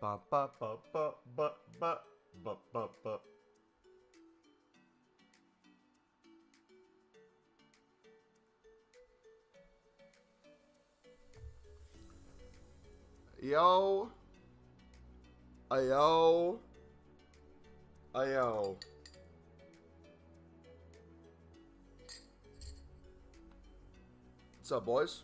ba ba ba ba ba ba ba ba ba. Yo. Ayo. Ayo. What's up, boys?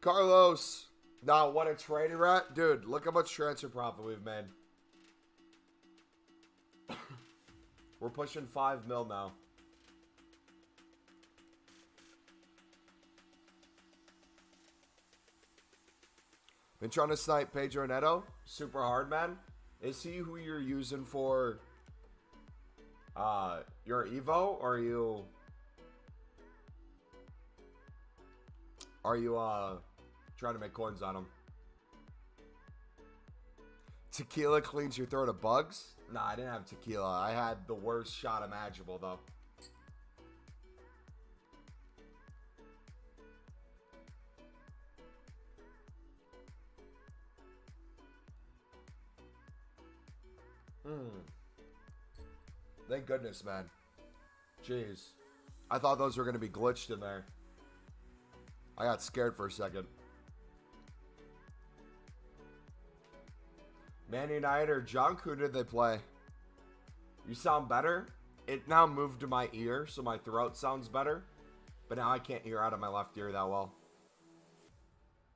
Carlos. Nah, what a trading rat. Dude, look how much transfer profit we've made. We're pushing 5 mil now. Been trying to snipe Pedro Neto. Super hard, man. Is he who you're using for your Evo? Or are you trying to make coins on him? Tequila cleans your throat of bugs? Nah, I didn't have tequila. I had the worst shot imaginable, though. Thank goodness, man. Jeez. I thought those were going to be glitched in there. I got scared for a second. Man United or Junk? Who did they play? You sound better? It now moved to my ear, so my throat sounds better. But now I can't hear out of my left ear that well.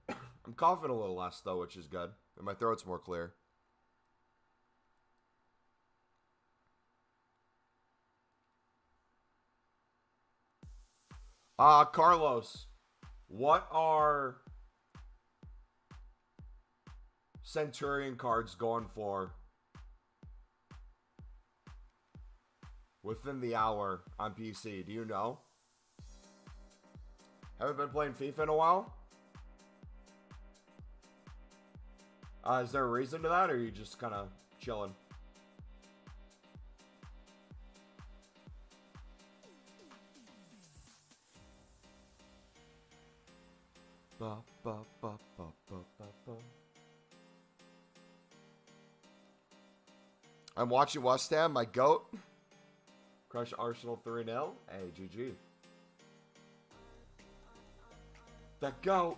I'm coughing a little less, though, which is good. And my throat's more clear. Carlos, what are Centurion cards going for within the hour on PC? Do you know? Haven't been playing FIFA in a while? Is there a reason to that, or are you just kind of chilling? Ba, ba, ba, ba, ba, ba, ba. I'm watching West Ham, my GOAT. Crush Arsenal 3-0. Hey, GG. The GOAT.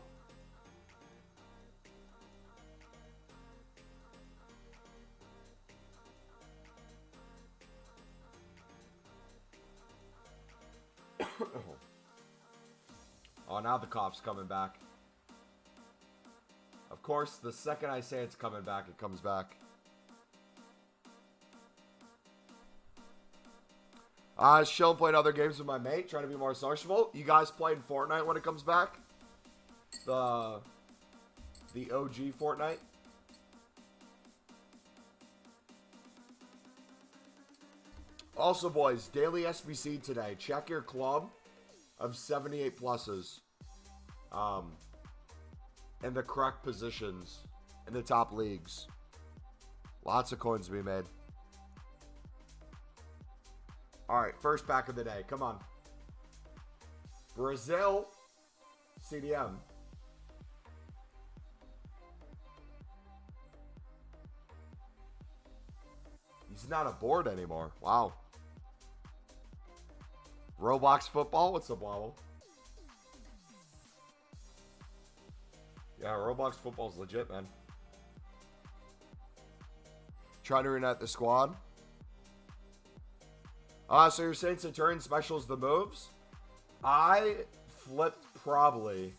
Oh, now the cough's coming back. Of course, the second I say it's coming back, it comes back. Chill, playing other games with my mate, trying to be more sociable. You guys playing Fortnite when it comes back? The OG Fortnite? Also, boys, daily SBC today. Check your club of 78 pluses. In the correct positions in the top leagues. Lots of coins to be made. Alright, first pack of the day. Come on. Brazil. CDM. He's not a board anymore. Wow. Roblox football. What's up, Wobble? Yeah, Roblox football's legit, man. Trying to reunite the squad. So you're saying Centurion specials the moves? I flipped probably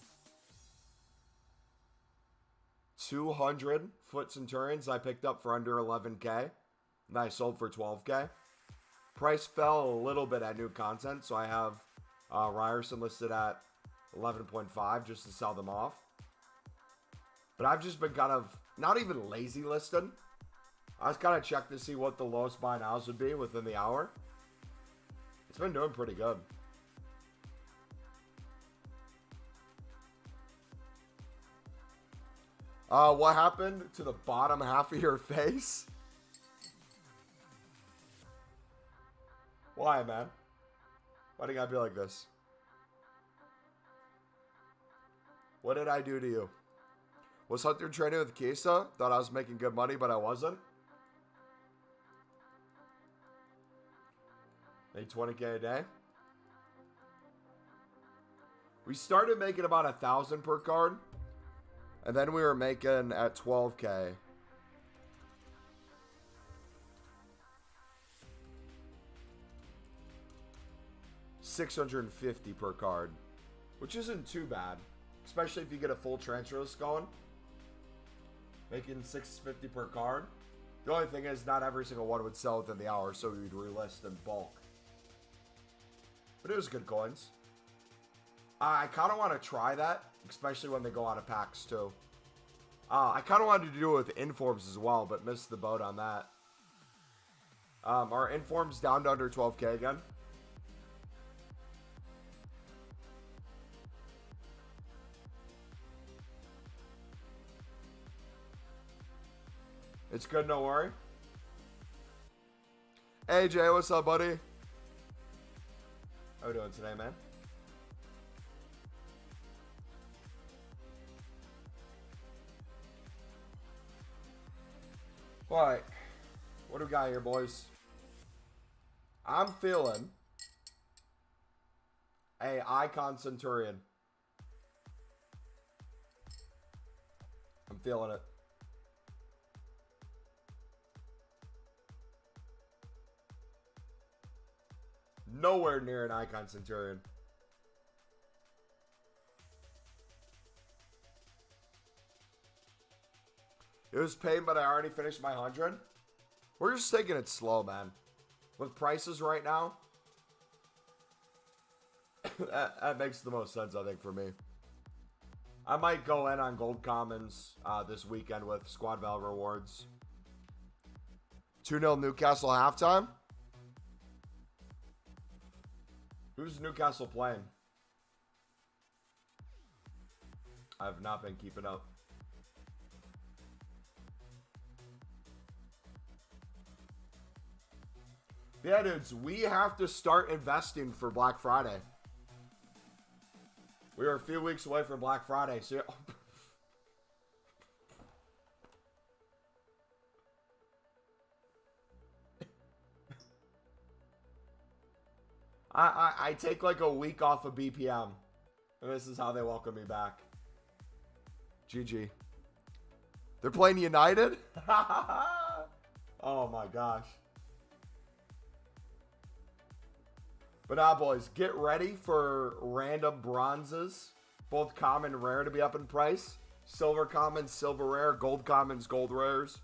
200 FUT Centurions I picked up for under 11k. And I sold for 12k. Price fell a little bit at new content, so I have Ryerson listed at 11.5 just to sell them off. But I've just been kind of, not even lazy listing. I was kind of checked to see what the lowest buy nows would be within the hour. It's been doing pretty good. What happened to the bottom half of your face? Why, man? Why do you gotta be like this? What did I do to you? Was Hunter training with Kisa? Thought I was making good money, but I wasn't. Made 20K a day. We started making about 1,000 per card. And then we were making at 12K. $650 per card. Which isn't too bad. Especially if you get a full transfer list going. Making $650 per card. The only thing is not every single one would sell within the hour, so we would relist in bulk. But it was good coins. I kind of want to try that, especially when they go out of packs too. I kind of wanted to do it with informs as well, but missed the boat on that. Our informs down to under 12K again. It's good, no worry. Hey Jay, what's up, buddy? How we doing today, man? Alright. What do we got here, boys? I'm feeling a icon Centurion. I'm feeling it. Nowhere near an icon Centurion. It was pain, but I already finished my 100. We're just taking it slow, man. With prices right now, that makes the most sense, I think, for me. I might go in on gold commons this weekend with squad valve rewards. 2-0 Newcastle halftime. Who's Newcastle playing? I've not been keeping up. Yeah, dudes, we have to start investing for Black Friday. We are a few weeks away from Black Friday, so I take like a week off of BPM, and this is how they welcome me back. GG. They're playing United? Oh my gosh. But boys, get ready for random bronzes, both common and rare, to be up in price. Silver commons, silver rare, gold commons, gold rares.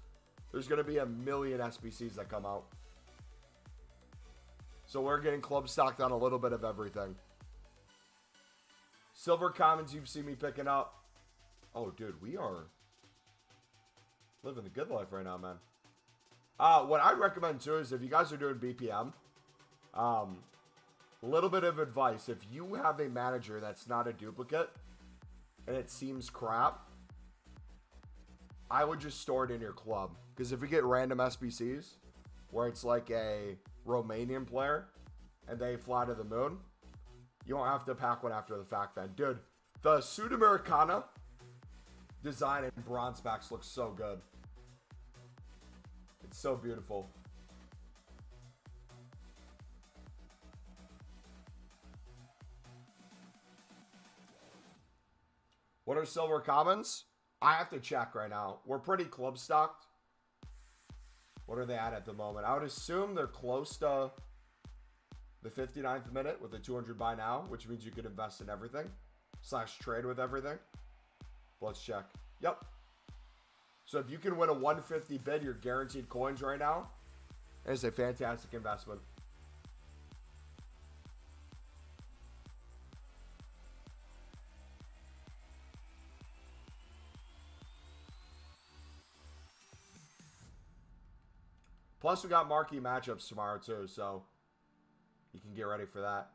There's going to be a million SBCs that come out. So we're getting club stocked on a little bit of everything. Silver commons you've seen me picking up. Oh, dude, we are living the good life right now, man. What I'd recommend, too, is if you guys are doing BPM, a little bit of advice. If you have a manager that's not a duplicate and it seems crap, I would just store it in your club. Because if we get random SBCs where it's like a Romanian player and they fly to the moon, you won't have to pack one after the fact then. Dude, the Sudamericana design in bronze packs looks so good. It's so beautiful. What are silver commons? I have to check right now. We're pretty club stocked. What are they at the moment? I would assume they're close to the 59th minute with a 200 buy now, which means you could invest in everything / trade with everything. Let's check. Yep. So if you can win a 150 bid, you're guaranteed coins right now. It's a fantastic investment. Plus, we got marquee matchups tomorrow, too, so you can get ready for that.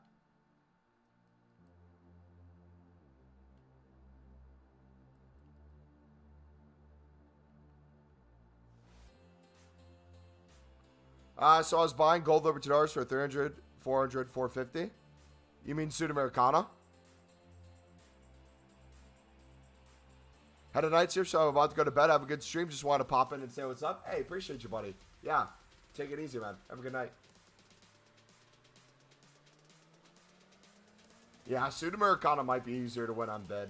So I was buying gold Libertadores for 300, 400, 450. You mean Sudamericana? Had a night shift, so I'm about to go to bed. Have a good stream. Just want to pop in and say what's up. Hey, appreciate you, buddy. Yeah, take it easy, man. Have a good night. Yeah, Sudamericana might be easier to win on bid.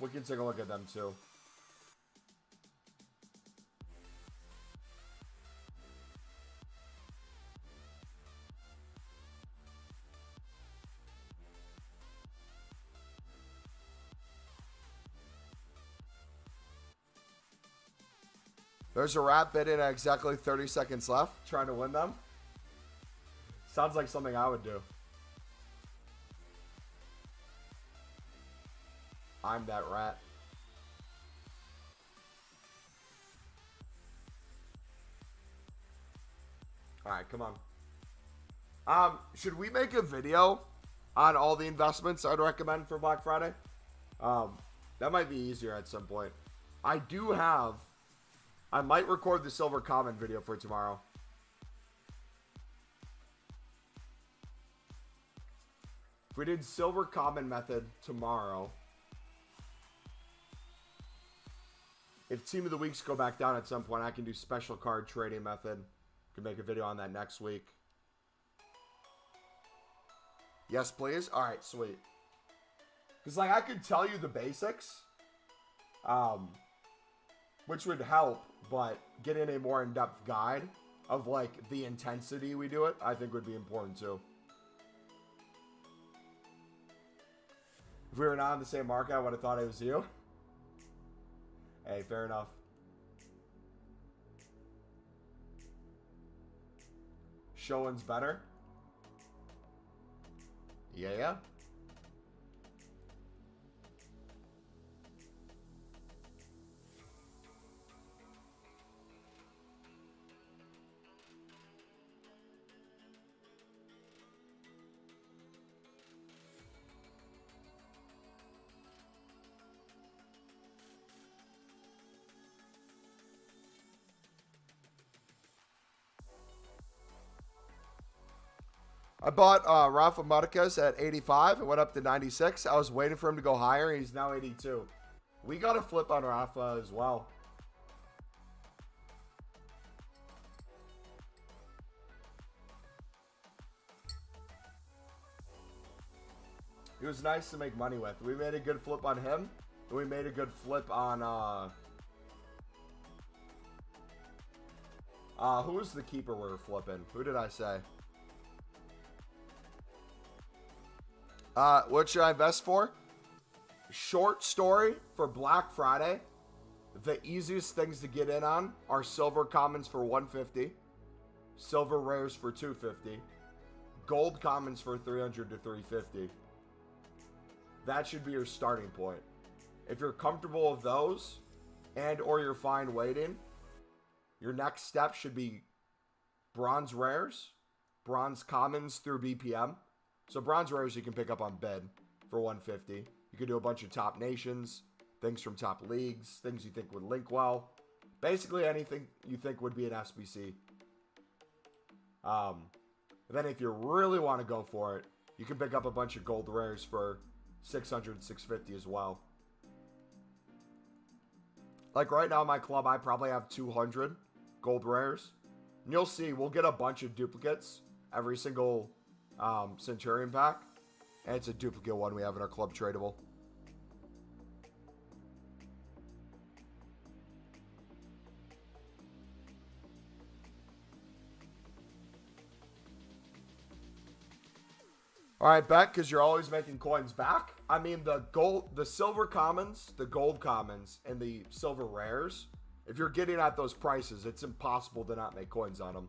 We can take a look at them, too. There's a rat bid in at exactly 30 seconds left, trying to win them. Sounds like something I would do. I'm that rat. Alright, come on. Should we make a video on all the investments I'd recommend for Black Friday? That might be easier at some point. I might record the Silver Common video for tomorrow. If we did Silver Common method tomorrow, if Team of the Weeks go back down at some point, I can do special card trading method. Could make a video on that next week. Yes, please. All right, sweet. Because, like, I could tell you the basics, which would help, but getting a more in-depth guide of, like, the intensity we do it, I think would be important, too. If we were not in the same market, I would have thought it was you. Hey, fair enough. Showing's better. Yeah. I bought Rafa Marquez at 85. It went up to 96. I was waiting for him to go higher. He's now 82. We got a flip on Rafa as well. He was nice to make money with. We made a good flip on him. And we made a good flip on... who was the keeper we were flipping? Who did I say? What should I invest for? Short story for Black Friday. The easiest things to get in on are silver commons for 150, silver rares for 250, gold commons for 300 to 350. That should be your starting point. If you're comfortable with those and or you're fine waiting, your next step should be bronze rares, bronze commons through BPM. So bronze rares you can pick up on bid for 150. You can do a bunch of top nations, things from top leagues, things you think would link well. Basically anything you think would be an SBC. Then if you really want to go for it, you can pick up a bunch of gold rares for 600, 650 as well. Like right now in my club, I probably have 200 gold rares. And you'll see, we'll get a bunch of duplicates every single Centurion pack, and it's a duplicate one we have in our club tradable. All right, bet, because you're always making coins back. I mean, the silver commons, the gold commons, and the silver rares, if you're getting at those prices, it's impossible to not make coins on them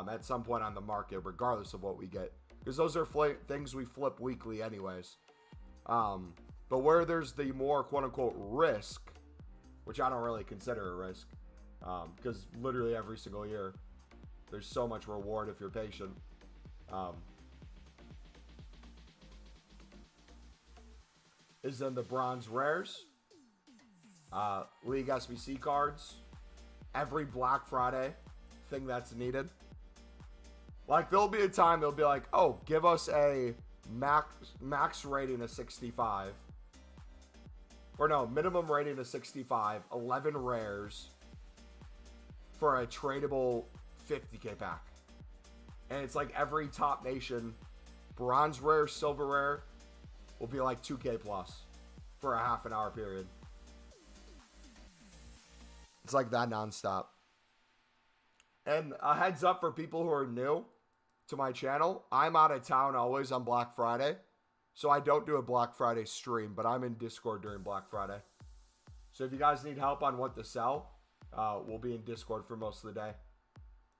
at some point on the market, regardless of what we get. Because those are things we flip weekly anyways. But where there's the more quote-unquote risk, which I don't really consider a risk, because literally every single year, there's so much reward if you're patient. Is then the bronze rares, League SBC cards, every Black Friday thing that's needed. Like, there'll be a time they'll be like, oh, give us a max rating of 65. or no, minimum rating of 65, 11 rares for a tradable 50k pack. And it's like every top nation, bronze rare, silver rare, will be like 2k plus for a half an hour period. It's like that nonstop. And a heads up for people who are new to my channel, I'm out of town always on Black Friday. So I don't do a Black Friday stream, but I'm in Discord during Black Friday. So if you guys need help on what to sell, we'll be in Discord for most of the day,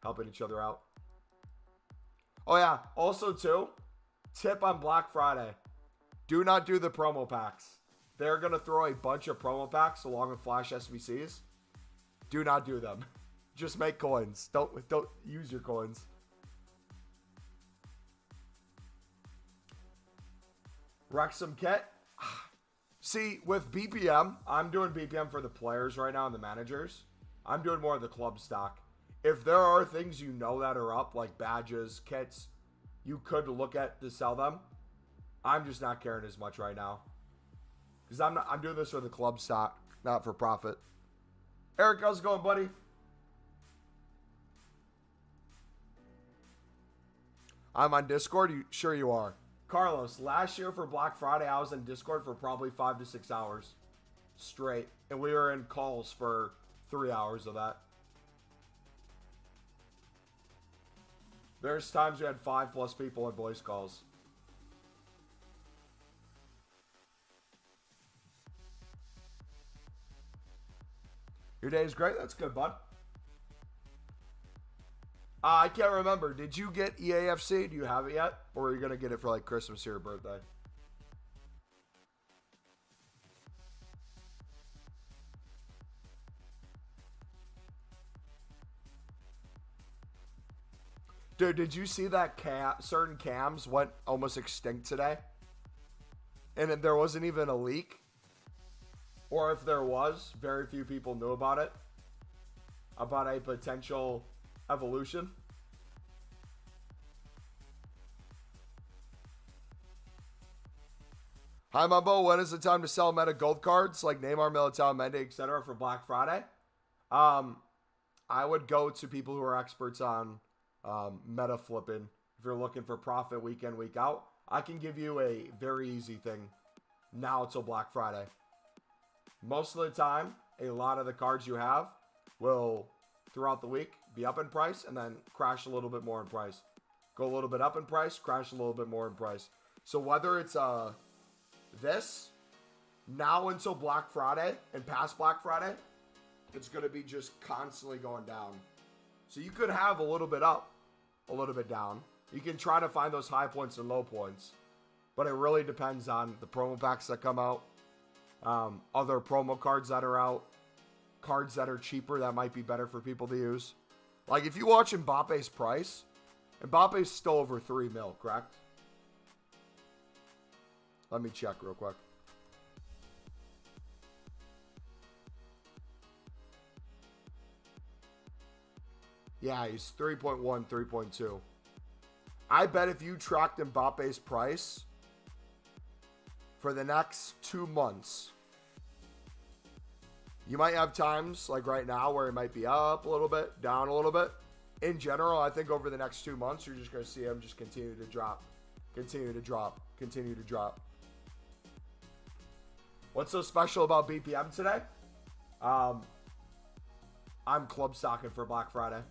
helping each other out. Oh yeah, also too, tip on Black Friday. Do not do the promo packs. They're going to throw a bunch of promo packs along with Flash SBCs. Do not do them. Just make coins. Don't use your coins. Wrexham kit. See, with BPM, I'm doing BPM for the players right now and the managers. I'm doing more of the club stock. If there are things you know that are up, like badges, kits, you could look at to sell them. I'm just not caring as much right now. Because I'm doing this for the club stock, not for profit. Eric, how's it going, buddy? I'm on Discord. Sure you are. Carlos, last year for Black Friday, I was in Discord for probably 5 to 6 hours straight. And we were in calls for 3 hours of that. There's times we had 5+ people in voice calls. Your day is great. That's good, bud. I can't remember. Did you get EAFC? Do you have it yet? Or are you going to get it for like Christmas or your birthday? Dude, did you see that certain cams went almost extinct today? And there wasn't even a leak? Or if there was, very few people knew about it. About a potential evolution. Hi, Mumbo. When is the time to sell meta gold cards like Neymar, Militao, Mendy, etc. for Black Friday? I would go to people who are experts on meta flipping. If you're looking for profit week in, week out, I can give you a very easy thing now till Black Friday. Most of the time, a lot of the cards you have will, throughout the week, be up in price and then crash a little bit more in price. Go a little bit up in price, crash a little bit more in price. So whether it's this, now until Black Friday and past Black Friday, it's going to be just constantly going down. So you could have a little bit up, a little bit down. You can try to find those high points and low points. But it really depends on the promo packs that come out. Other promo cards that are out. Cards that are cheaper that might be better for people to use. Like if you watch Mbappe's price, Mbappe's still over 3 mil, correct? Let me check real quick. Yeah, he's 3.1, 3.2. I bet if you tracked Mbappe's price for the next 2 months, you might have times like right now where it might be up a little bit, down a little bit. In general, I think over the next 2 months, you're just going to see him just continue to drop, continue to drop, continue to drop. What's so special about BPM today? I'm club stocking for Black Friday.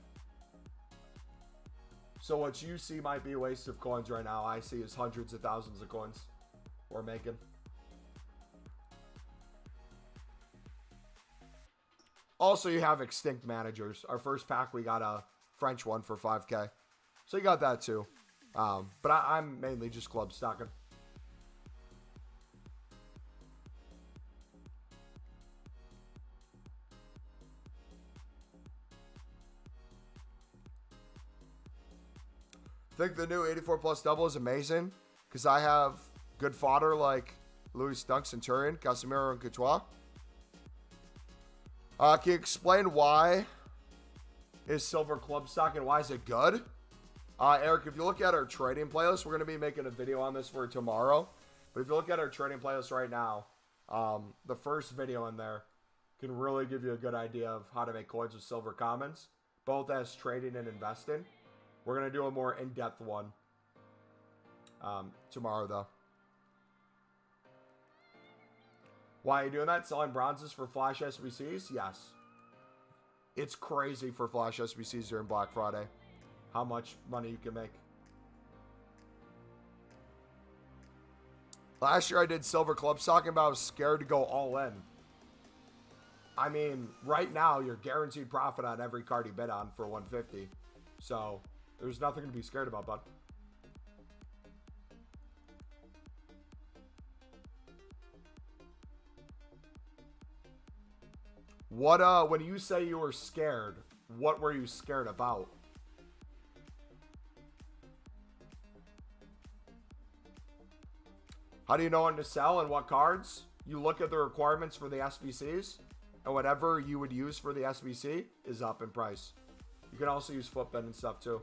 So what you see might be a waste of coins right now. I see is hundreds of thousands of coins we're making. Also, you have extinct managers. Our first pack, we got a French one for 5K. So you got that too. But I'm mainly just club stocking. I think the new 84 plus double is amazing because I have good fodder like Louis Dunk, Centurion, Casemiro, and Courtois. Can you explain why is silver club stock and why is it good? Eric, if you look at our trading playlist, we're going to be making a video on this for tomorrow. But if you look at our trading playlist right now, The first video in there can really give you a good idea of how to make coins with silver commons, both as trading and investing. We're going to do a more in-depth one tomorrow, though. Why are you doing that? Selling bronzes for Flash SBCs? Yes. It's crazy for Flash SBCs during Black Friday. How much money you can make. Last year I did silver club stocking, but I was scared to go all in. I mean, right now you're guaranteed profit on every card you bid on for 150. So there's nothing to be scared about, bud. What, when you say you were scared, what were you scared about? How do you know when to sell and what cards? You look at the requirements for the SBCs, and whatever you would use for the SBC is up in price. You can also use FUT and stuff too.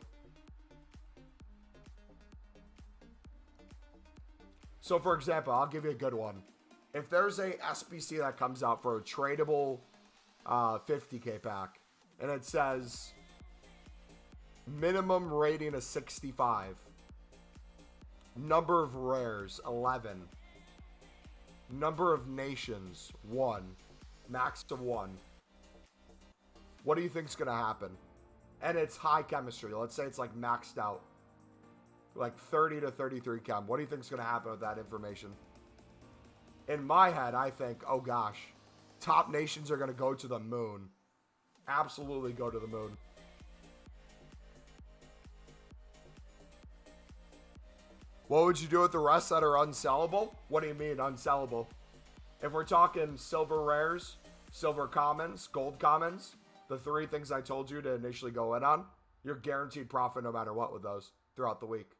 So for example, I'll give you a good one. If there's a SBC that comes out for a tradable 50k pack, and it says minimum rating of 65, number of rares 11, number of nations 1, max to 1, what do you think is going to happen? And it's high chemistry. Let's say it's like maxed out, like 30 to 33 chem. What do you think is going to happen with that information? In my head, I think, oh gosh, top nations are going to go to the moon. Absolutely go to the moon. What would you do with the rest that are unsellable? What do you mean unsellable? If we're talking silver rares, silver commons, gold commons, the three things I told you to initially go in on, you're guaranteed profit no matter what with those throughout the week.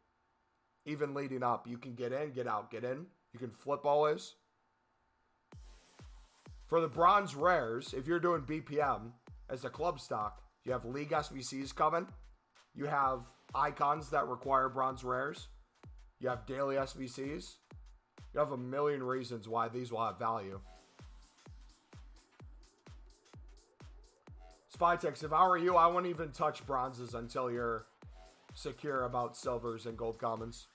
Even leading up, you can get in, get out, get in. You can flip always. For the bronze rares, if you're doing BPM as a club stock, you have league SBCs coming. You have icons that require bronze rares. You have daily SBCs. You have a million reasons why these will have value. Spytex, if I were you, I wouldn't even touch bronzes until you're secure about silvers and gold commons.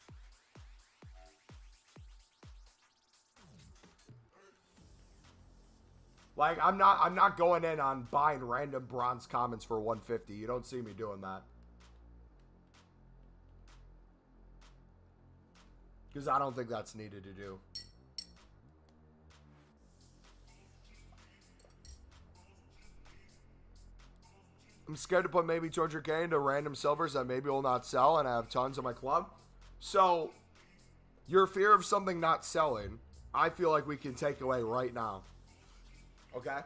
Like, I'm not going in on buying random bronze commons for 150. You don't see me doing that. Because I don't think that's needed to do. I'm scared to put maybe 200k into random silvers that maybe will not sell, and I have tons in my club. So, your fear of something not selling, I feel like we can take away right now. Okay?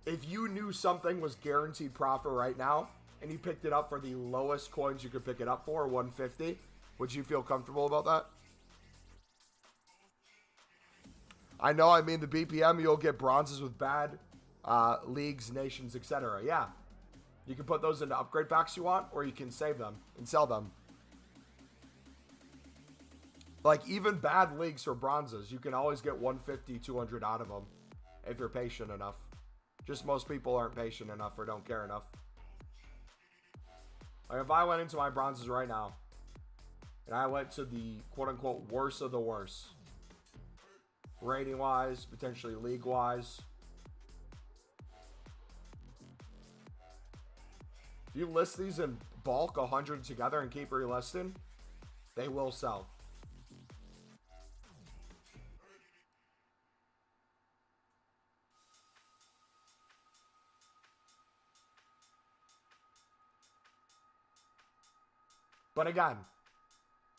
If you knew something was guaranteed profit right now, and you picked it up for the lowest coins you could pick it up for, 150, would you feel comfortable about that? I know, I mean, the BPM, you'll get bronzes with bad leagues, nations, etc. Yeah. You can put those into upgrade packs you want, or you can save them and sell them. Like, even bad leagues for bronzes, you can always get 150, 200 out of them if you're patient enough. Just most people aren't patient enough or don't care enough. Like, if I went into my bronzes right now, and I went to the quote-unquote worst of the worst, rating-wise, potentially league-wise, if you list these in bulk, 100 together, and keep relisting, they will sell. But again,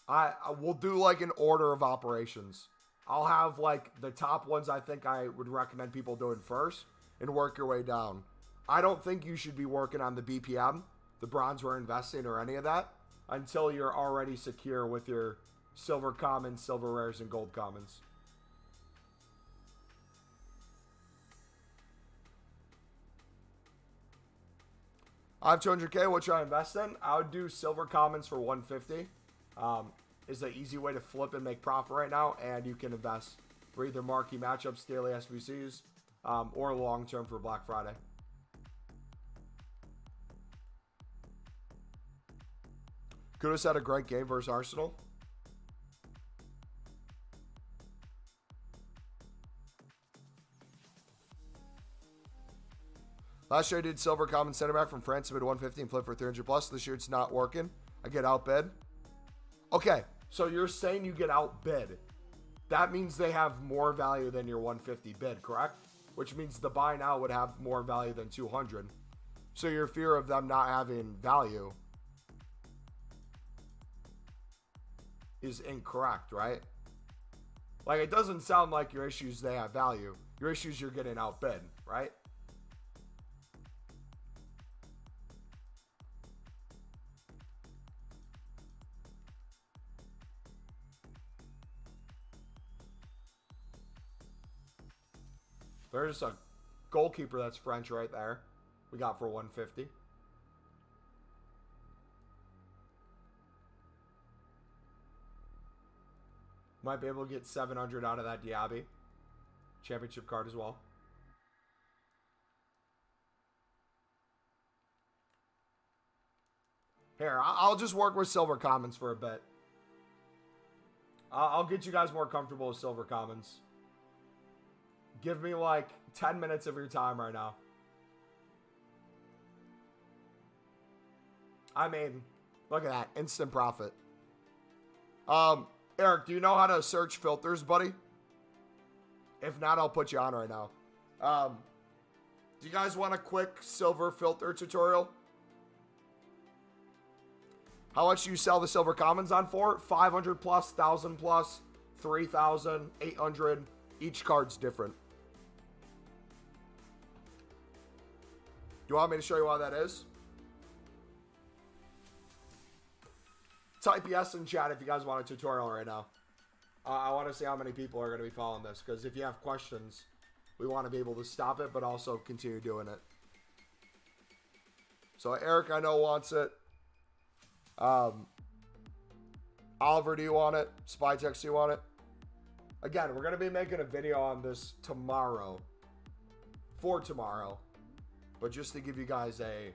I will do like an order of operations. I'll have like the top ones I think I would recommend people doing first and work your way down. I don't think you should be working on the BPM, the bronze we're investing, or any of that until you're already secure with your silver commons, silver rares, and gold commons. I have 200k. What should I invest in? I would do silver commons for 150. Is the easy way to flip and make profit right now, and you can invest for either marquee matchups, daily SBCs, or long-term for Black Friday. Kudus had a great game versus Arsenal. Last year I did silver common center back from France, bid 150 and flip for 300 plus. This year it's not working. I get outbid. Okay, so you're saying you get outbid. That means they have more value than your 150 bid, correct? Which means the buy now would have more value than 200. So your fear of them not having value is incorrect, right? Like, it doesn't sound like your issues they have value. Your issues you're getting outbid, right? There's a goalkeeper that's French right there. We got for 150. Might be able to get 700 out of that Diaby. Championship card as well. Here, I'll just work with silver commons for a bit. I'll get you guys more comfortable with silver commons. Give me like 10 minutes of your time right now. I mean, look at that. Instant profit. Eric, do you know how to search filters, buddy? If not, I'll put you on right now. Do you guys want a quick silver filter tutorial? How much do you sell the silver commons on for? 500 plus, 1,000 plus, 3,000, 800. Each card's different. Do you want me to show you why that is? Type yes in chat if you guys want a tutorial right now. I want to see how many people are going to be following this, because if you have questions, we want to be able to stop it, but also continue doing it. So Eric, I know, wants it. Oliver, do you want it? Spytex, do you want it? Again, we're going to be making a video on this tomorrow. For tomorrow. But just to give you guys a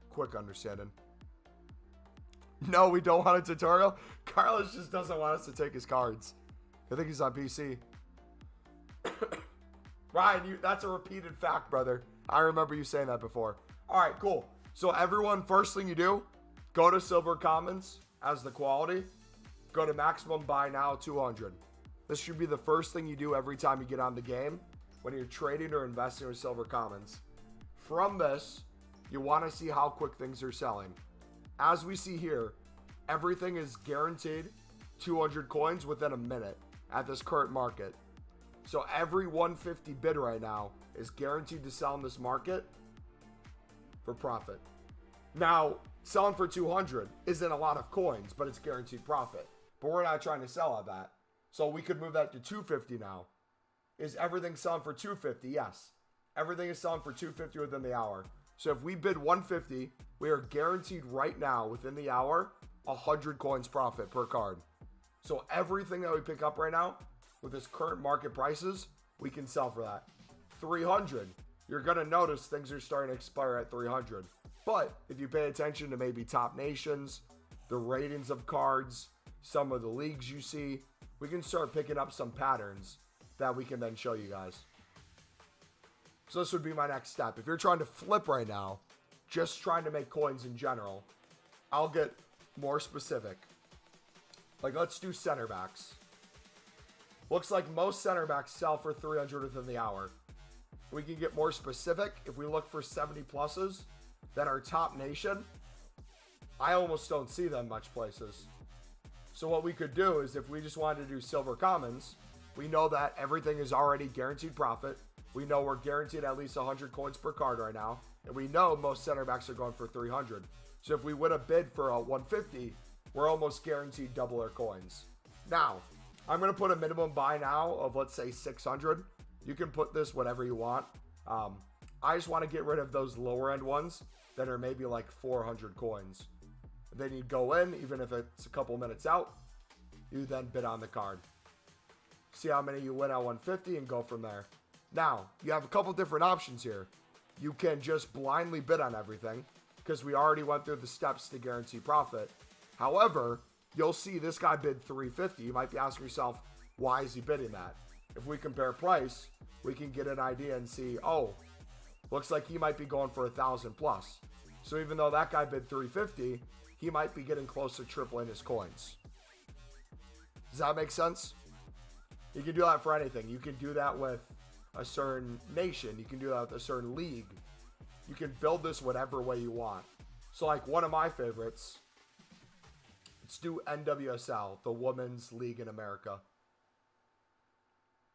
quick understanding. No, we don't want a tutorial. Carlos just doesn't want us to take his cards. I think he's on PC. Ryan, that's a repeated fact, brother. I remember you saying that before. All right, cool. So everyone, first thing you do, go to Silver Commons as the quality. Go to maximum buy now 200. This should be the first thing you do every time you get on the game when you're trading or investing with Silver Commons. From this, you want to see how quick things are selling. As we see here, everything is guaranteed 200 coins within a minute at this current market. So every 150 bid right now is guaranteed to sell in this market for profit. Now, selling for 200 isn't a lot of coins, but it's guaranteed profit. But we're not trying to sell at that. So we could move that to 250 now. Is everything selling for 250? Yes. Everything is selling for 250 within the hour. So if we bid 150, we are guaranteed right now within the hour 100 coins profit per card. So everything that we pick up right now with this current market prices, we can sell for that. 300, you're going to notice things are starting to expire at 300. But if you pay attention to maybe top nations, the ratings of cards, some of the leagues you see, we can start picking up some patterns that we can then show you guys. So this would be my next step. If you're trying to flip right now, just trying to make coins in general, I'll get more specific. Like, let's do center backs. Looks like most center backs sell for 300 within the hour. We can get more specific. If we look for 70 pluses, then our top nation, I almost don't see them much places. So what we could do is, if we just wanted to do silver commons, we know that everything is already guaranteed profit. We know we're guaranteed at least 100 coins per card right now. And we know most center backs are going for 300. So if we would have bid for a 150, we're almost guaranteed double our coins. Now, I'm going to put a minimum buy now of, let's say, 600. You can put this whatever you want. I just want to get rid of those lower end ones that are maybe like 400 coins. Then you go in, even if it's a couple minutes out, you then bid on the card. see how many you win at 150, and go from there. Now, you have a couple different options here. You can just blindly bid on everything, because we already went through the steps to guarantee profit. However, you'll see this guy bid 350. You might be asking yourself, why is he bidding that? If we compare price, we can get an idea and see, oh, looks like he might be going for 1,000 plus. So even though that guy bid 350, he might be getting close to tripling his coins. Does that make sense? You can do that for anything. You can do that with a certain nation. You can do that with a certain league. You can build this whatever way you want. So like one of my favorites, let's do NWSL, the Women's League in America.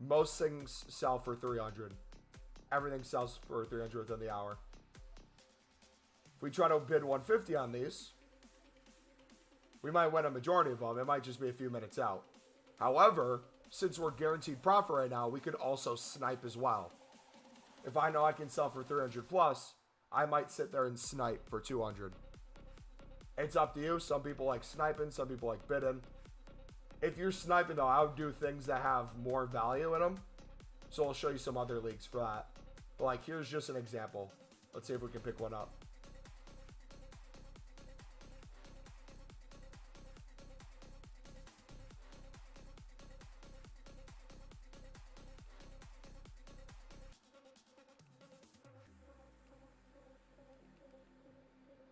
Most things sell for 300. Everything sells for 300 within the hour. If we try to bid 150 on these, we might win a majority of them. It might just be a few minutes out. However, since we're guaranteed profit right now, we could also snipe as well. If I know I can sell for 300 plus, I might sit there and snipe for 200. It's up to you. Some people like sniping, some people like bidding. If you're sniping though, I would do things that have more value in them. So I'll show you some other leagues for that. But like, here's just an example. Let's see if we can pick one up.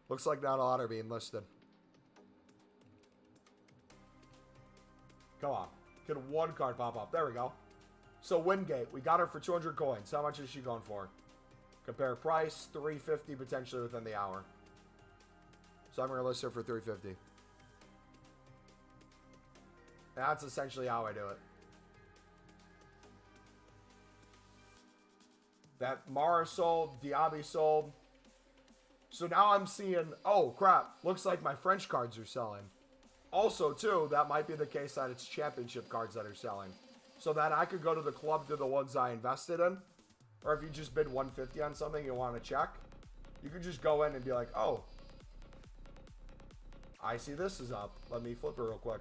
Looks like not a lot are being listed. Come on. Can one card pop up? There we go. So Wingate, we got her for 200 coins. How much is she going for? Compare price, 350 potentially within the hour. So I'm going to list her for 350. That's essentially how I do it. That Mara sold, Diaby sold. So now I'm seeing, oh crap, looks like my French cards are selling. Also too, that might be the case that it's championship cards that are selling. So that I could go to the club to the ones I invested in. Or if you just bid 150 on something you want to check, you could just go in and be like, oh, I see this is up. Let me flip it real quick.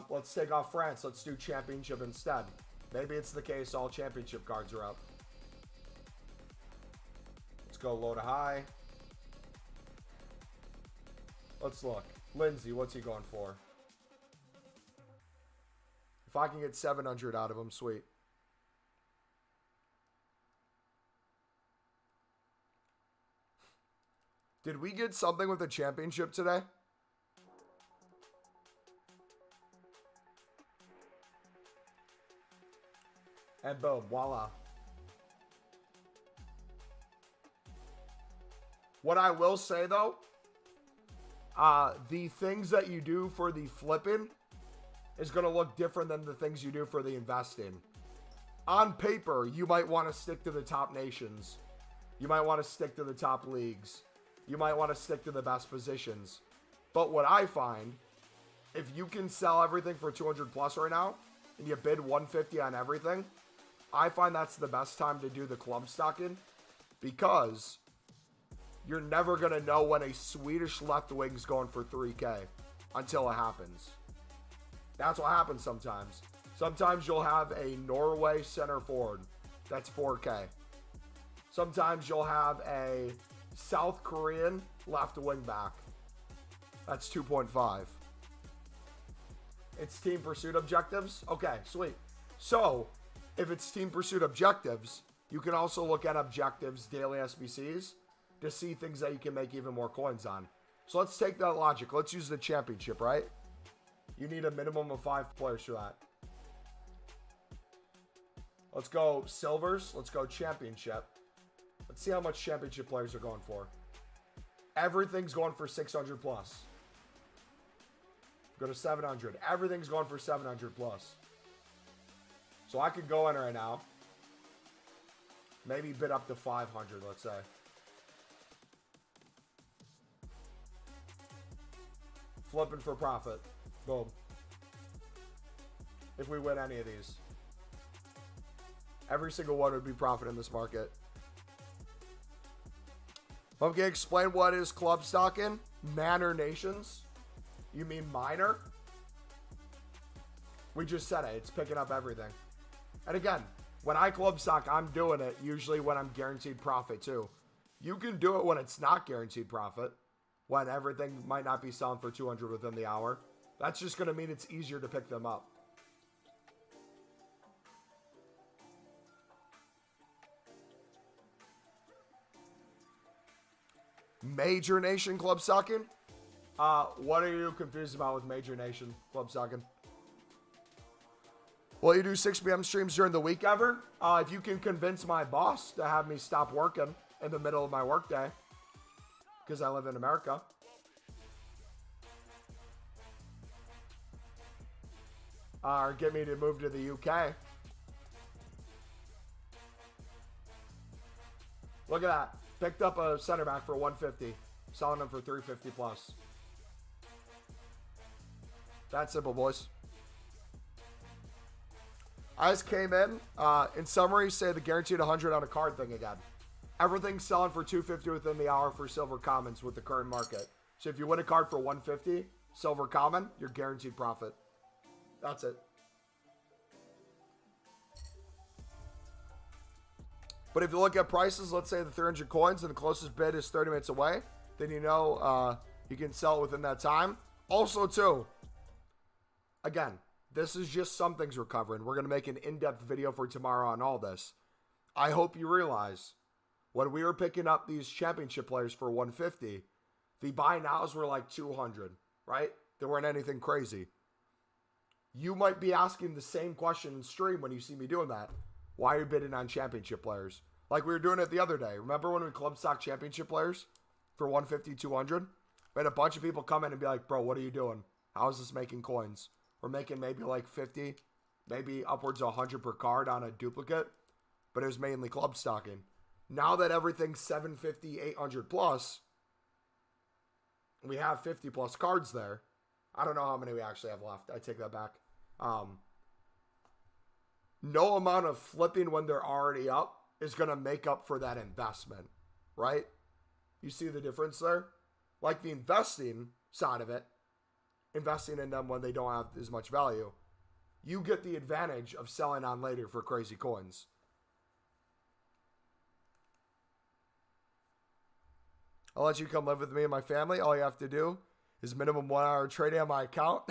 Let's take off France. Let's do championship instead. Maybe it's the case all championship cards are up. Let's go low to high. Let's look. Lindsay, what's he going for? If I can get 700 out of him, sweet. Did we get something with the championship today? And boom, voila. What I will say though, the things that you do for the flipping is going to look different than the things you do for the investing. On paper, you might want to stick to the top nations. You might want to stick to the top leagues. You might want to stick to the best positions. But what I find, if you can sell everything for 200 plus right now, and you bid 150 on everything, I find that's the best time to do the club stocking, because you're never going to know when a Swedish left wing's going for 3K until it happens. That's what happens sometimes. Sometimes you'll have a Norway center forward that's 4K. Sometimes you'll have a South Korean left wing back that's 2.5. It's team pursuit objectives. Okay, sweet. So if it's team pursuit objectives, you can also look at objectives, daily SBCs, to see things that you can make even more coins on. So let's take that logic. Let's use the championship, right? You need a minimum of 5 players for that. Let's go silvers. Let's go championship. Let's see how much championship players are going for. Everything's going for 600 plus. Go to 700. Everything's going for 700 plus. So I could go in right now. Maybe bid up to 500, let's say. Flipping for profit. Boom. If we win any of these. Every single one would be profit in this market. I'm going to explain what is club stocking. Manor nations. You mean minor? We just said it. It's picking up everything. And again, when I club stock, I'm doing it usually when I'm guaranteed profit too. You can do it when it's not guaranteed profit, when everything might not be selling for 200 within the hour. That's just going to mean it's easier to pick them up. Major Nation club stocking? What are you confused about with Major Nation club stocking? Will you do 6 p.m. streams during the week ever? If you can convince my boss to have me stop working in the middle of my workday, because I live in America. Or get me to move to the UK. Look at that. Picked up a center back for 150. Selling them for 350 plus. That's simple, boys. I just came in. In summary, say the guaranteed 100 on a card thing again. Everything's selling for 250 within the hour for silver commons with the current market. So if you win a card for 150, silver common, you're guaranteed profit. That's it. But if you look at prices, let's say the 300 coins and the closest bid is 30 minutes away, then you know you can sell it within that time. Also, too, again, this is just some things we're covering. We're going to make an in-depth video for tomorrow on all this. I hope you realize when we were picking up these championship players for 150, the buy nows were like 200, right? They weren't anything crazy. You might be asking the same question in stream when you see me doing that. Why are you bidding on championship players? Like we were doing it the other day. Remember when we club stock championship players for 150, 200? We had a bunch of people come in and be like, bro, what are you doing? How is this making coins? We're making maybe like 50, maybe upwards of 100 per card on a duplicate, but it was mainly club stocking. Now that everything's 750, 800 plus, we have 50 plus cards there. I don't know how many we actually have left. I take that back. No amount of flipping when they're already up is going to make up for that investment, right? You see the difference there? Like the investing side of it, investing in them when they don't have as much value, you get the advantage of selling on later for crazy coins. I'll let you come live with me and my family. All you have to do is minimum 1 hour trading on my account.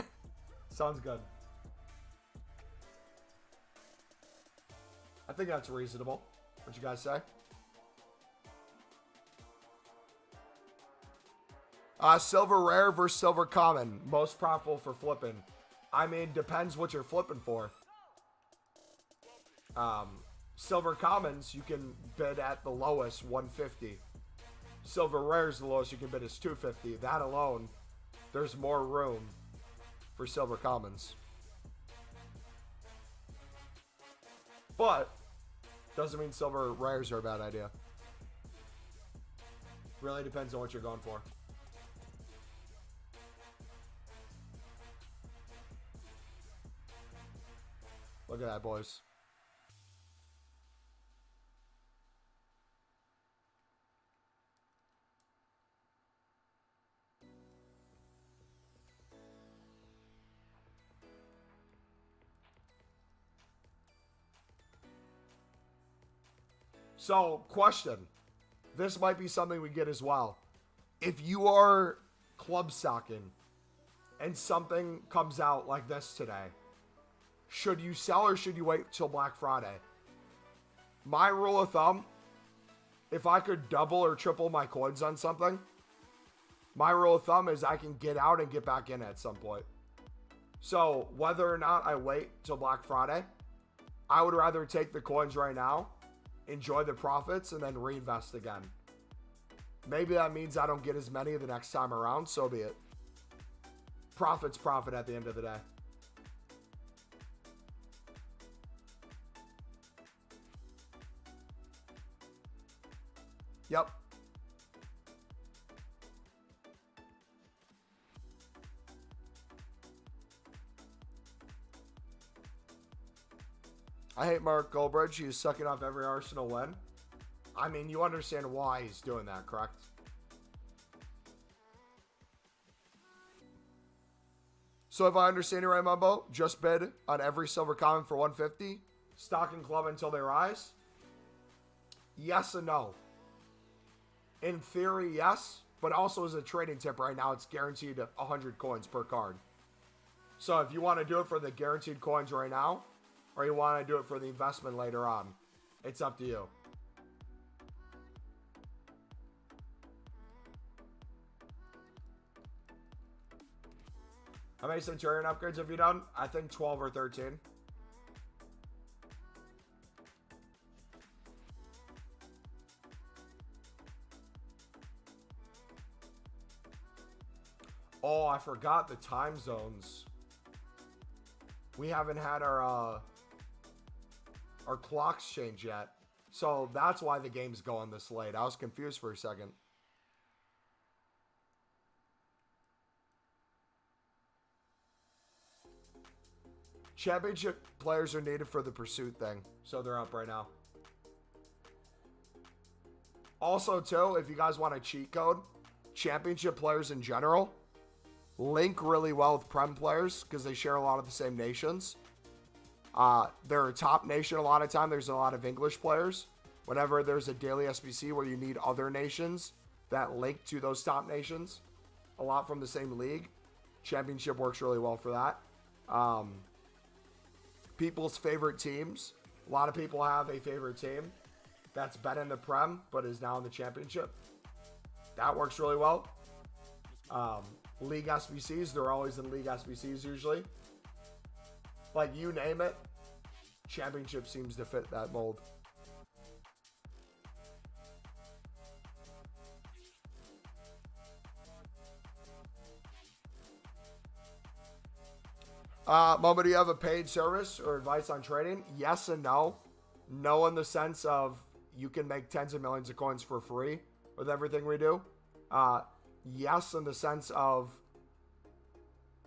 Sounds good. I think that's reasonable. What you guys say? Silver rare versus silver common. Most profitable for flipping. I mean, depends what you're flipping for. Silver commons, you can bid at the lowest, 150. Silver rares, the lowest you can bid is 250. That alone, there's more room for silver commons. But doesn't mean silver rares are a bad idea. Really depends on what you're going for. Look at that, boys. So, question. This might be something we get as well. If you are club stocking and something comes out like this today, should you sell or should you wait till Black Friday? My rule of thumb, if I could double or triple my coins on something, my rule of thumb is I can get out and get back in at some point. So whether or not I wait till Black Friday, I would rather take the coins right now, enjoy the profits, and then reinvest again. Maybe that means I don't get as many the next time around, so be it. Profit's profit at the end of the day. Yep. I hate Mark Goldbridge. He's sucking off every Arsenal win. I mean, you understand why he's doing that, correct? So if I understand it right, Mumbo, just bid on every silver common for 150. Stock and club until they rise. Yes and no. In theory, yes. But also as a trading tip right now, it's guaranteed 100 coins per card. So if you want to do it for the guaranteed coins right now, or you want to do it for the investment later on, it's up to you. How many Centurion upgrades have you done? I think 12 or 13. Oh, I forgot the time zones. We haven't had our clocks change yet. So that's why the game's going this late. I was confused for a second. Championship players are needed for the pursuit thing. So they're up right now. Also, too, if you guys want a cheat code, championship players in general link really well with Prem players because they share a lot of the same nations. They're a top nation a lot of time. There's a lot of English players. Whenever there's a daily SBC where you need other nations that link to those top nations, a lot from the same league, championship works really well for that. People's favorite teams. A lot of people have a favorite team that's been in the Prem but is now in the championship. That works really well. League SBCs, they're always in League SBCs usually. Like, you name it, championship seems to fit that mold. Momo, do you have a paid service or advice on trading? Yes and no. No in the sense of you can make tens of millions of coins for free with everything we do. Yes in the sense of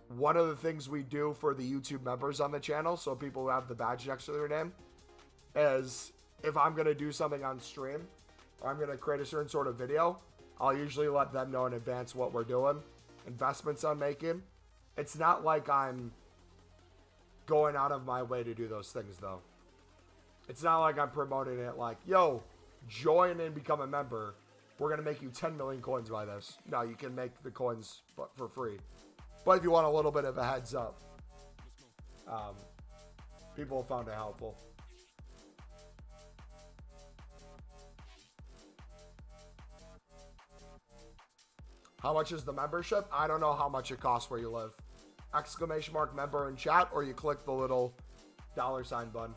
one of the things we do for the YouTube members on the channel, so people who have the badge next to their name, is if I'm going to do something on stream or I'm going to create a certain sort of video, I'll usually let them know in advance what we're doing, investments I'm making. It's not like I'm going out of my way to do those things, though. It's not like I'm promoting it like, yo, join and become a member. We're going to make you 10 million coins by this. No, you can make the coins for free. But if you want a little bit of a heads up, people have found it helpful. How much is the membership? I don't know how much it costs where you live. Exclamation mark member in chat, or you click the little $sign button.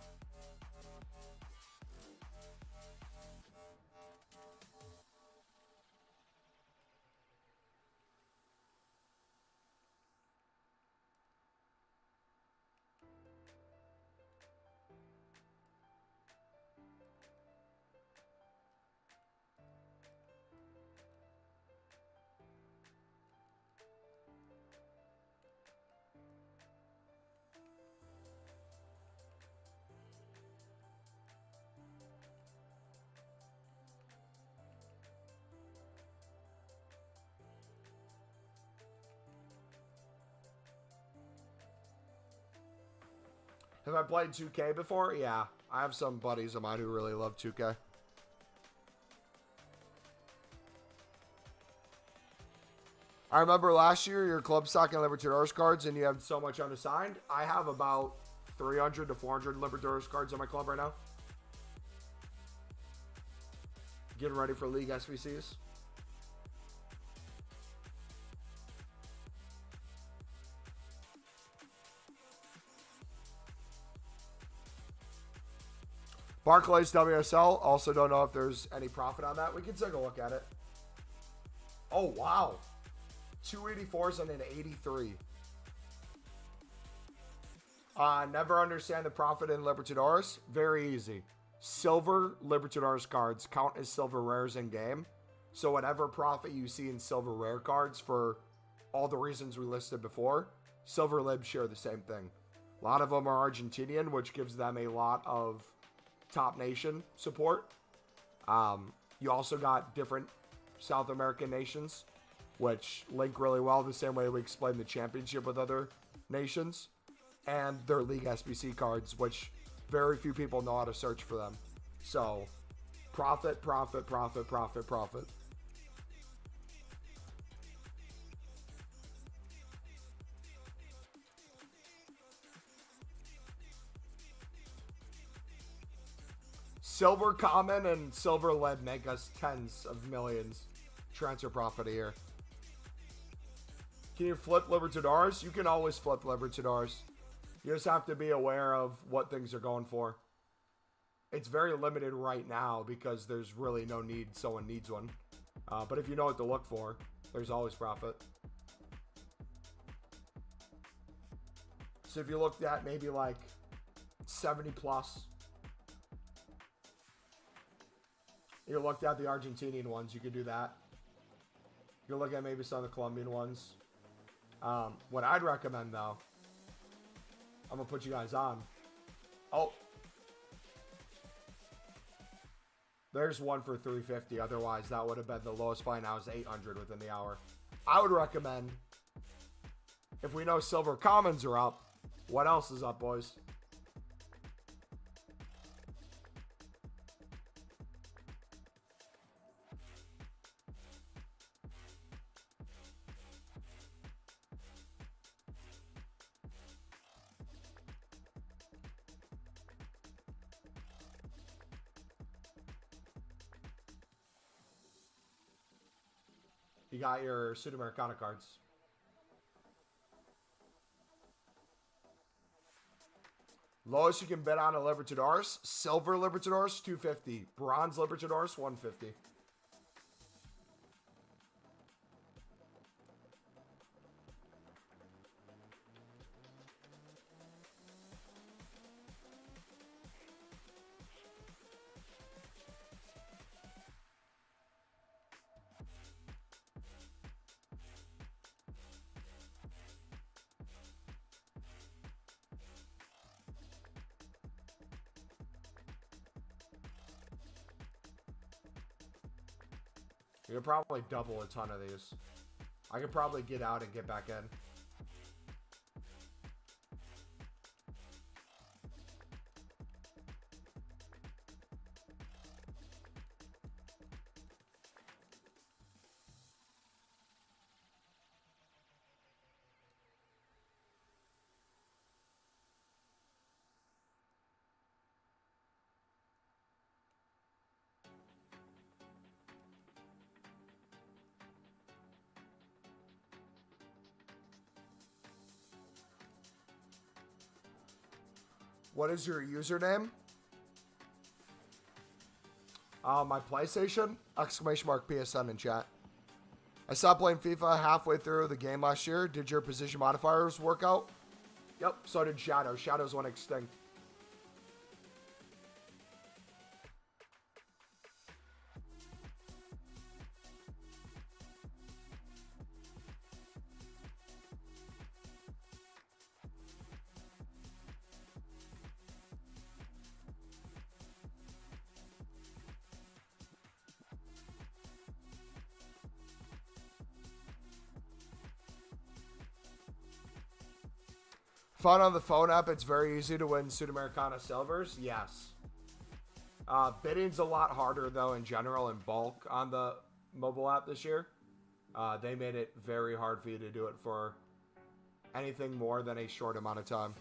Have I played 2K before? Yeah. I have some buddies of mine who really love 2K. I remember last year your club stocking Libertadores cards and you have so much unassigned. I have about 300 to 400 Libertadores cards on my club right now. Getting ready for League SVCs. Barclays WSL. Also don't know if there's any profit on that. We can take a look at it. Oh, wow. 284s and an 83. Never understand the profit in Libertadores. Very easy. Silver Libertadores cards count as silver rares in game. So whatever profit you see in silver rare cards for all the reasons we listed before, silver libs share the same thing. A lot of them are Argentinian, which gives them a lot of top nation support. You also got different South American nations, which link really well the same way we explain the championship with other nations, and their League SBC cards, which very few people know how to search for them. So, profit, profit, profit, profit, profit. Silver common and silver lead make us tens of millions transfer profit a year. Can you flip Libertadores? You can always flip Libertadores. You just have to be aware of what things are going for. It's very limited right now because there's really no need. Someone needs one. But if you know what to look for, there's always profit. So if you looked at maybe like 70 plus, you looked at the Argentinian ones, you could do that. You look at maybe some of the Colombian ones. What I'd recommend though, I'm gonna put you guys on. Oh, there's one for 350. Otherwise, that would have been the lowest by now is 800 within the hour. I would recommend, if we know silver commons are up, what else is up, boys? You got your Sudamericana cards. Lowest you can bet on a Libertadores. Silver Libertadores, 250. Bronze Libertadores, 150. You could probably double a ton of these. I could probably get out and get back in. What is your username? My PlayStation, !PSN in chat. I stopped playing FIFA halfway through the game last year. Did your position modifiers work out? Yep, so did Shadow. Shadow's went extinct. Fun on the phone app. It's very easy to win Sudamericana silvers. Yes. Bidding's a lot harder, though, in general, in bulk on the mobile app this year. They made it very hard for you to do it for anything more than a short amount of time.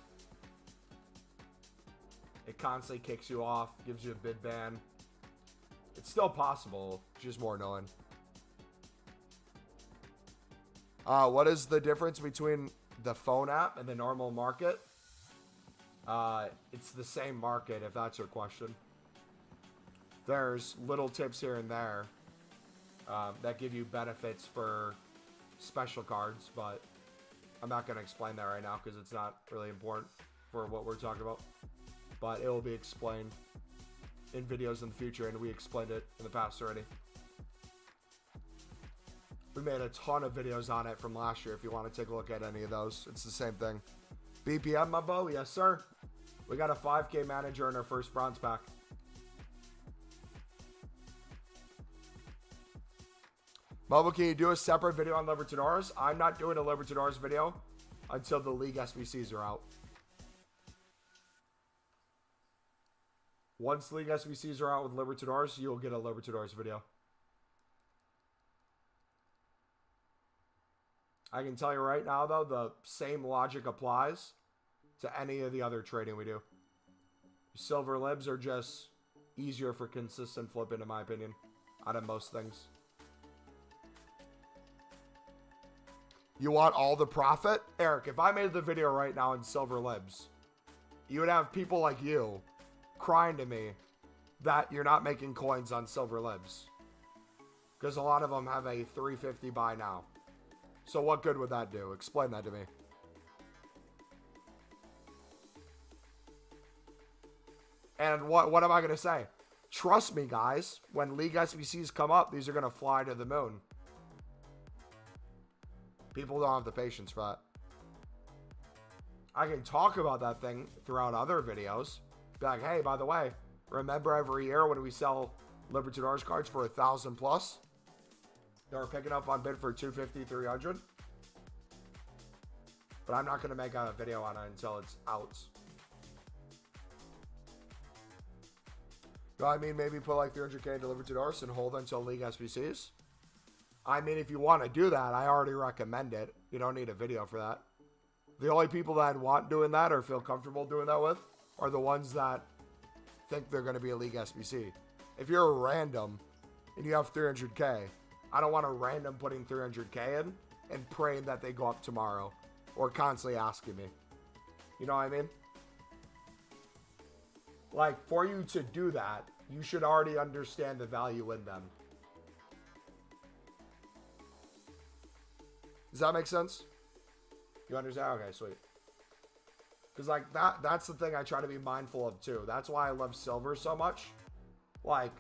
It constantly kicks you off, gives you a bid ban. It's still possible, just more annoying. What is the difference between the phone app and the normal market? It's the same market, if that's your question. There's little tips here and there that give you benefits for special cards, but I'm not going to explain that right now because it's not really important for what we're talking about. But it will be explained in videos in the future, and we explained it in the past already. We made a ton of videos on it from last year if you want to take a look at any of those. It's the same thing. BPM, my bow? Yes, sir. We got a 5K manager in our first bronze pack. Mobile, can you do a separate video on Libertadores? I'm not doing a Libertadores video. until the League SBCs are out. Once League SBCs are out with Libertadores, you'll get a Libertadores video. I can tell you right now, though, the same logic applies to any of the other trading we do. Silver libs are just easier for consistent flipping, in my opinion, out of most things. You want all the profit? Eric, if I made the video right now in silver libs, you would have people like you crying to me that you're not making coins on silver libs. Because a lot of them have a 350 buy now. So what good would that do? Explain that to me. And what am I going to say? Trust me, guys. When League SBCs come up, these are going to fly to the moon. People don't have the patience for that. I can talk about that thing throughout other videos. Be like, hey, by the way, remember every year when we sell Libertadores cards for 1,000 plus? They're picking up on bid for 250, 300. But I'm not going to make a video on it until it's out. You know what I mean? Maybe put like 300k into Libertadores and hold until League SBCs. I mean, if you want to do that, I already recommend it. You don't need a video for that. The only people that want doing that or feel comfortable doing that with are the ones that think they're going to be a League SBC. If you're a random and you have 300k, I don't want a random putting 300k in and praying that they go up tomorrow or constantly asking me. You know what I mean? Like, for you to do that, you should already understand the value in them. Does that make sense? You understand? Okay, sweet. Because, like, that's the thing I try to be mindful of, too. That's why I love silver so much. Like,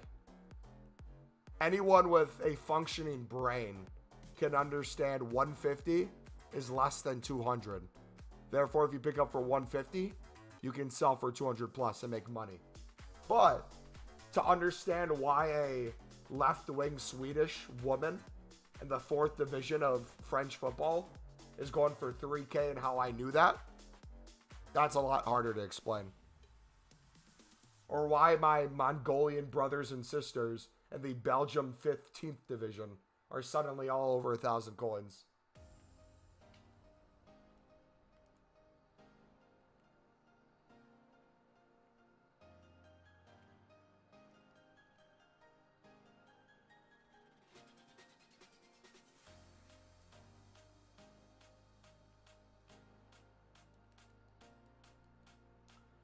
anyone with a functioning brain can understand 150 is less than 200. Therefore, if you pick up for 150, you can sell for 200 plus and make money. But to understand why a left-wing Swedish woman in the 4th division of French football is going for 3K and how I knew that, that's a lot harder to explain. Or why my Mongolian brothers and sisters in the Belgium 15th division are suddenly all over 1,000 coins.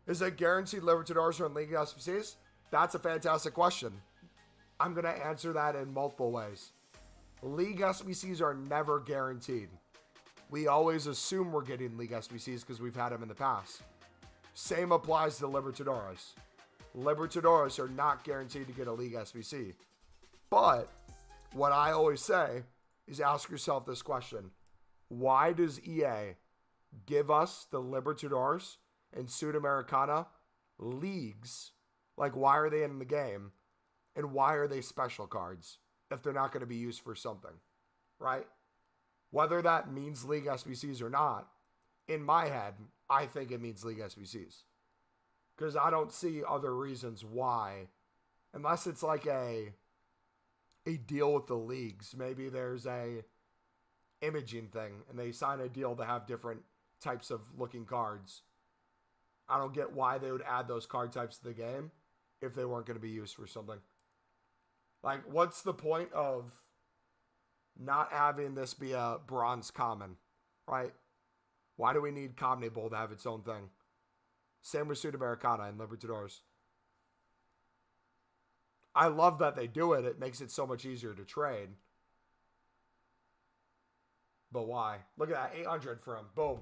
Is it guaranteed Libertadores or in League SBCs? That's a fantastic question. I'm going to answer that in multiple ways. League SBCs are never guaranteed. We always assume we're getting League SBCs because we've had them in the past. Same applies to Libertadores. Libertadores are not guaranteed to get a League SBC. But what I always say is ask yourself this question. Why does EA give us the Libertadores and Sudamericana leagues? Like, why are they in the game? And why are they special cards if they're not going to be used for something, right? Whether that means League SBCs or not, in my head, I think it means League SBCs. Because I don't see other reasons why, unless it's like a deal with the leagues. Maybe there's a imaging thing and they sign a deal to have different types of looking cards. I don't get why they would add those card types to the game if they weren't going to be used for something. Like, what's the point of not having this be a bronze common, right? Why do we need Comnable to have its own thing? Same with Sudamericana and Libertadores. I love that they do it. It makes it so much easier to trade. But why? Look at that, 800 for him. Boom.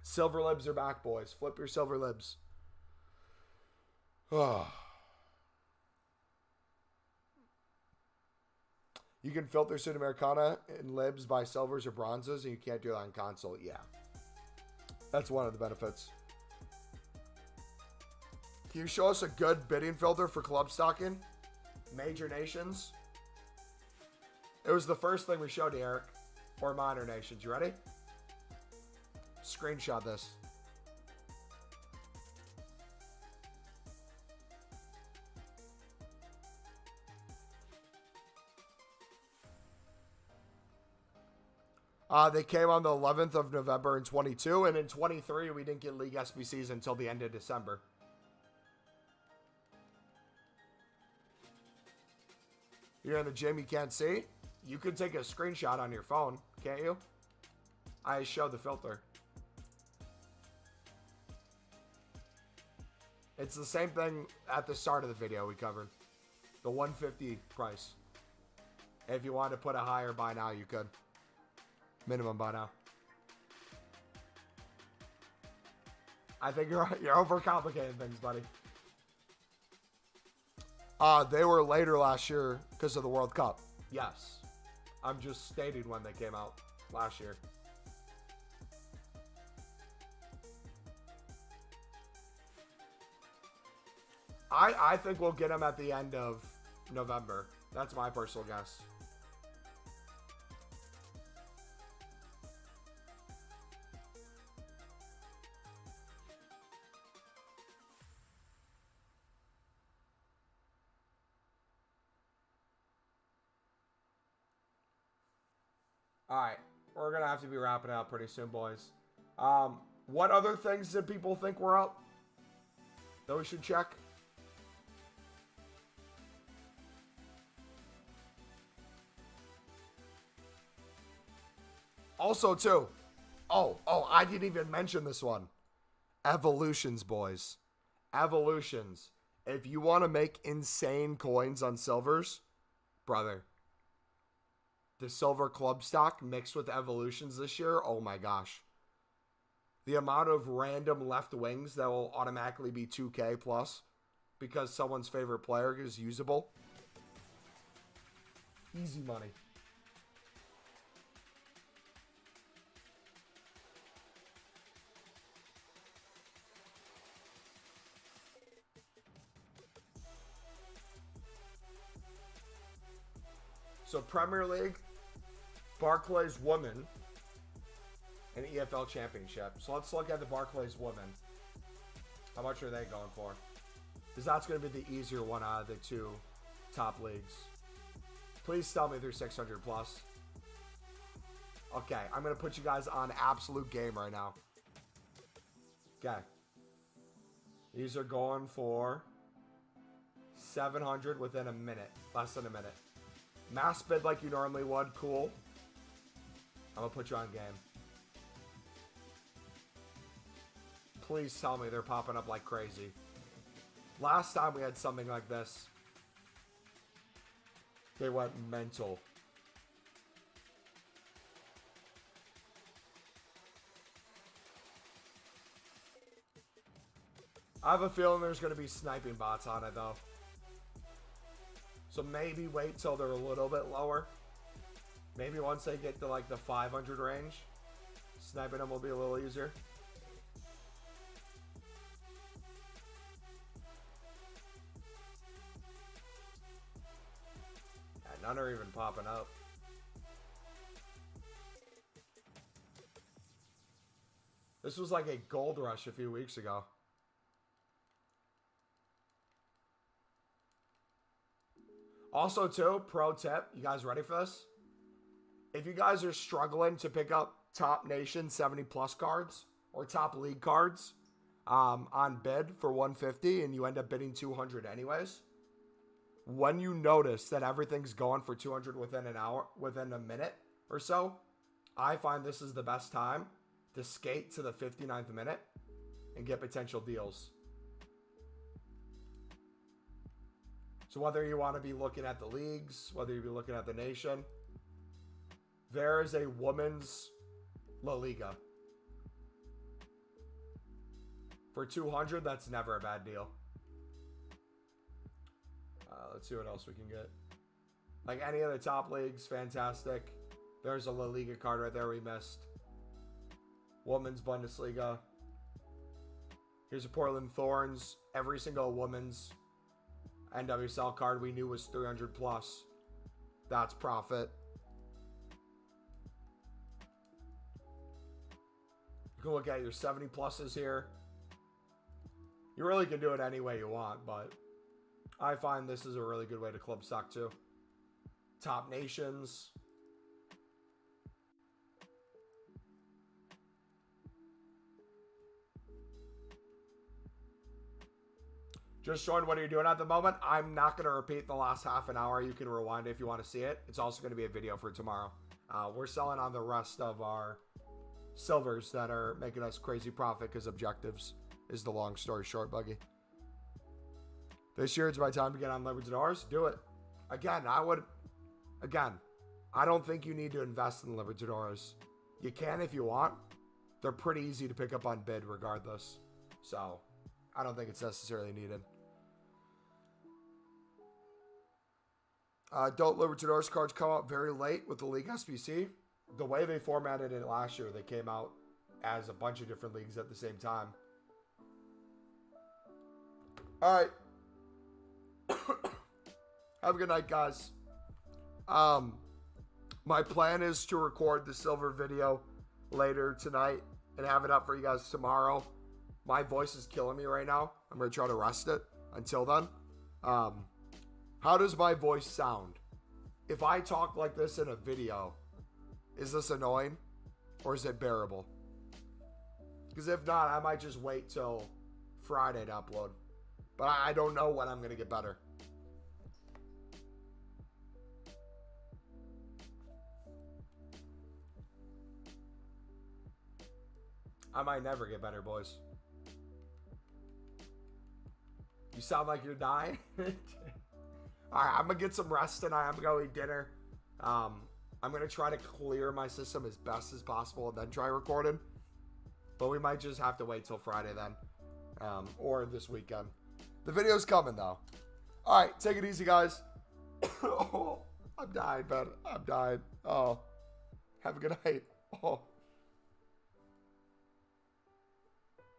Silver libs are back, boys. Flip your silver libs. Oh. You can filter Sudamericana in libs by silvers or bronzes, and you can't do that on console. Yeah. That's one of the benefits. Can you show us a good bidding filter for club stocking? Major nations? It was the first thing we showed you, Eric. Or minor nations. You ready? Screenshot this. They came on the 11th of November in 22, and in 23, we didn't get League SBCs until the end of December. You're in the gym, you can't see? You could take a screenshot on your phone, can't you? I showed the filter. It's the same thing at the start of the video we covered. The 150 price. If you wanted to put a higher buy now, you could. Minimum buy now. I think you're overcomplicating things, buddy. They were later last year because of the World Cup. Yes. I'm just stating when they came out last year. I think we'll get them at the end of November. That's my personal guess. Alright, we're going to have to be wrapping up pretty soon, boys. What other things did people think were up that we should check? Also, too, I didn't even mention this one. Evolutions, boys. Evolutions. If you want to make insane coins on silvers, brother, the silver club stock mixed with evolutions this year, oh my gosh. The amount of random left wings that will automatically be 2K plus because someone's favorite player is usable. Easy money. So Premier League, Barclays Women, and EFL Championship. So let's look at the Barclays Women. How much are they going for? Because that's going to be the easier one out of the two top leagues. Please tell me they're 600 plus. Okay, I'm going to put you guys on absolute game right now. Okay. These are going for 700 within a minute. Less than a minute. Mass bid like you normally would. Cool. I'm going to put you on game. Please tell me they're popping up like crazy. Last time we had something like this, they went mental. I have a feeling there's going to be sniping bots on it, though. So maybe wait till they're a little bit lower. Maybe once they get to like the 500 range, sniping them will be a little easier. Yeah, none are even popping up. This was like a gold rush a few weeks ago. Also, too, pro tip. You guys ready for this? If you guys are struggling to pick up top nation 70 plus cards or top league cards on bid for 150 and you end up bidding 200 anyways, when you notice that everything's going for 200 within an hour, within a minute or so, I find this is the best time to skate to the 59th minute and get potential deals. So whether you want to be looking at the leagues, whether you be looking at the nation, there is a women's La Liga. For 200, that's never a bad deal. Let's see what else we can get. Like any of the top leagues, fantastic. There's a La Liga card right there we missed. Women's Bundesliga. Here's a Portland Thorns. Every single women's NWSL card we knew was 300 plus. That's profit. You can look at your 70 pluses here. You really can do it any way you want, but I find this is a really good way to club stock too. Top nations. Just joined. What are you doing at the moment? I'm not going to repeat the last half an hour. You can rewind it if you want to see it. It's also going to be a video for tomorrow. We're selling on the rest of our silvers that are making us crazy profit because objectives is the long story short, Buggy. This year it's my time to get on Libertadores. Do it. Again, I don't think you need to invest in Libertadores. You can if you want. They're pretty easy to pick up on bid regardless. So, I don't think it's necessarily needed. Don't Libertadores cards come out very late with the League SBC? The way they formatted it last year, they came out as a bunch of different leagues at the same time. All right. Have a good night, guys. My plan is to record the silver video later tonight and have it up for you guys tomorrow. My voice is killing me right now. I'm going to try to rest it until then. How does my voice sound? If I talk like this in a video, is this annoying or is it bearable? Because if not, I might just wait till Friday to upload. But I don't know when I'm going to get better. I might never get better, boys. You sound like you're dying. Alright, I'm going to get some rest tonight. I'm going to go eat dinner. I'm going to try to clear my system as best as possible and then try recording. But we might just have to wait till Friday then. Or this weekend. The video's coming, though. Alright, take it easy, guys. Oh, I'm dying, man. I'm dying. Oh, have a good night. Oh.